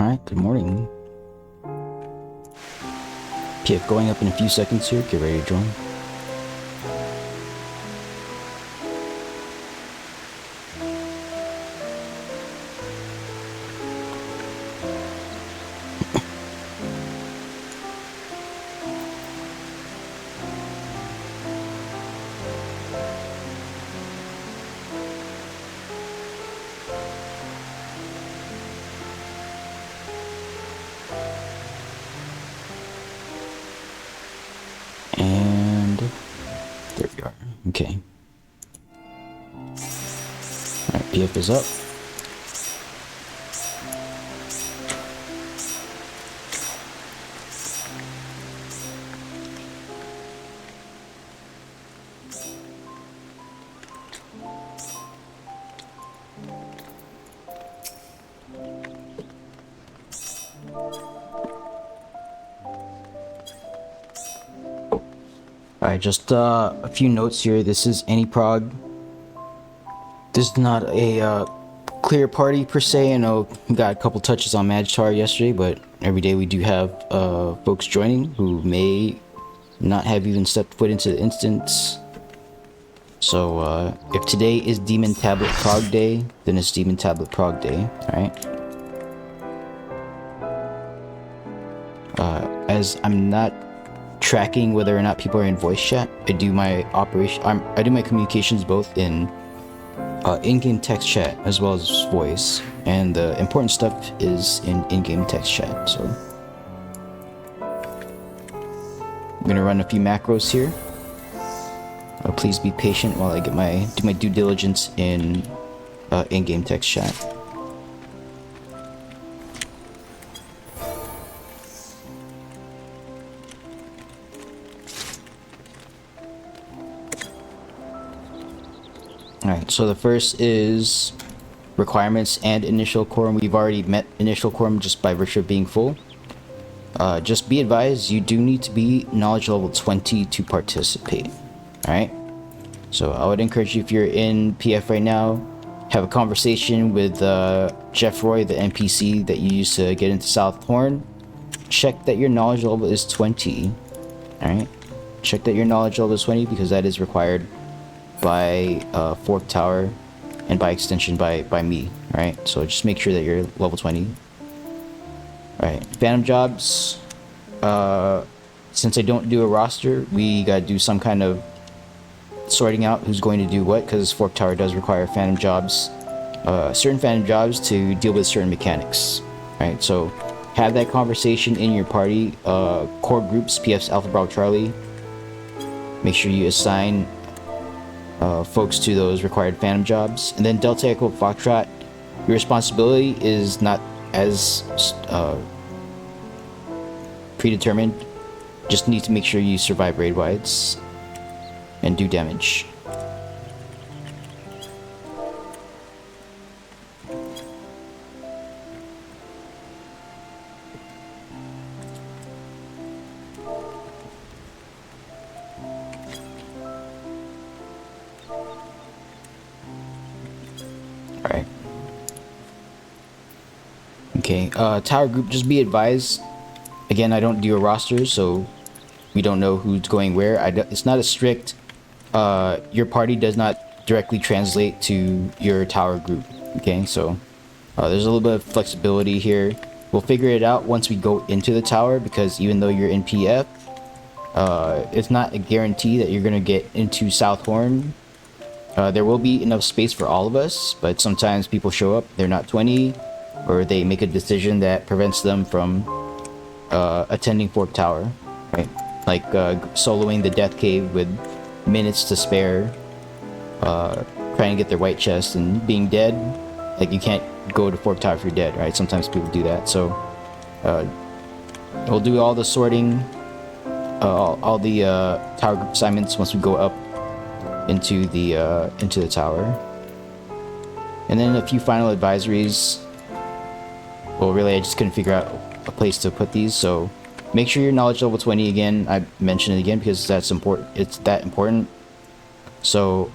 Alright, good morning. PF going up in a few seconds here. Get ready to join. And there we are. Okay. Alright, PF is up. Alright, just a few notes here. This is AnyProg. This is not a clear party per se. I know we got a couple touches on Magitar yesterday, but every day we do have folks joining who may not have even stepped foot into the instance. So if today is Demon Tablet Prog Day, then it's Demon Tablet Prog Day, alright? As I'm not tracking whether or not people are in voice chat, I do my I do my communications both in in-game text chat as well as voice, and the important stuff is in-game text chat. So I'm gonna run a few macros here. Please be patient while I do my due diligence in in-game text chat. Alright, so the first is requirements and initial quorum. We've already met initial quorum just by virtue of being full. Just be advised, you do need to be knowledge level 20 to participate. Alright? So I would encourage you, if you're in PF right now, have a conversation with Jeff Roy, the NPC that you used to get into South Horn. Check that your knowledge level is 20. Alright? Check that your knowledge level is 20 because that is required by Fork Tower, and by extension by me, right? So just make sure that you're level 20. Alright, Phantom Jobs. Since I don't do a roster, we gotta do some kind of sorting out who's going to do what, because Fork Tower does require Phantom Jobs, certain Phantom Jobs to deal with certain mechanics, right? So have that conversation in your party, core groups, PF's Alpha Bravo Charlie. Make sure you assign folks to those required Phantom Jobs. And then Delta Echo Foxtrot, your responsibility is not as predetermined. Just need to make sure you survive raid wides and do damage. Alright. Okay, Tower Group, just be advised. Again, I don't do a roster, so we don't know who's going where. It's not a strict, your party does not directly translate to your Tower Group. Okay, so there's a little bit of flexibility here. We'll figure it out once we go into the tower, because even though you're in PF, it's not a guarantee that you're going to get into South Horn. There will be enough space for all of us, but sometimes people show up, they're not 20, or they make a decision that prevents them from attending Fork Tower, right? Like soloing the Death Cave with minutes to spare, trying to get their white chest and being dead. Like, you can't go to Fork Tower if you're dead, right? Sometimes people do that. So we'll do all the sorting, all the Tower Group assignments once we go up into the tower, and then a few final advisories. Well, really, I just couldn't figure out a place to put these, so make sure your knowledge level 20 again. I mention it again because that's important. It's that important. So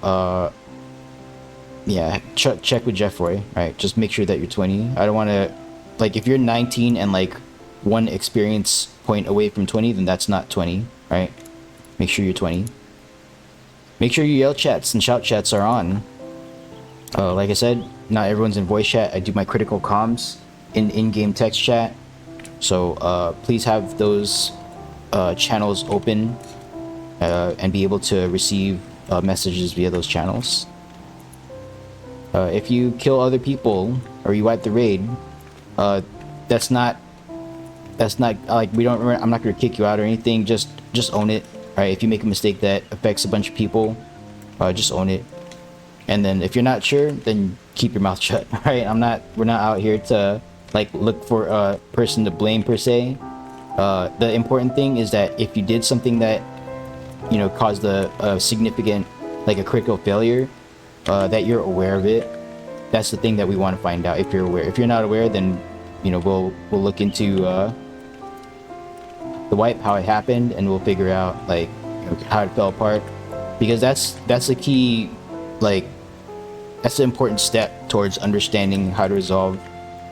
yeah, check with Jeff Roy, right? Just make sure that you're 20. I don't want to like if you're 19 and like one experience point away from 20, then that's not 20, right? Make sure you're 20. Make sure your yell chats and shout chats are on. Like I said, not everyone's in voice chat. I do my critical comms in in-game text chat. So please have those channels open and be able to receive messages via those channels. If you kill other people or you wipe the raid, that's not like I'm not gonna kick you out or anything. Just own it, right? If you make a mistake that affects a bunch of people, just own it. And then if you're not sure, then keep your mouth shut, right? We're not out here to like look for a person to blame per se. The important thing is that if you did something that, you know, caused a significant, like a critical failure, that you're aware of it. That's the thing that we want to find out, if you're aware. If you're not aware, then, you know, we'll look into the wipe, how it happened, and we'll figure out like, you know, how it fell apart, because that's the key, like that's the important step towards understanding how to resolve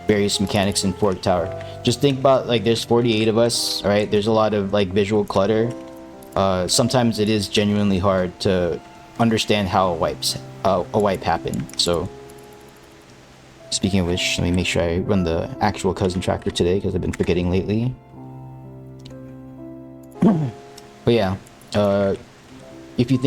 various mechanics in Fork Tower. Just think about, like, there's 48 of us, all right? There's a lot of like visual clutter. Sometimes it is genuinely hard to understand how a wipe happened. So speaking of which, let me make sure I run the actual cousin tracker today, because I've been forgetting lately. But yeah, if you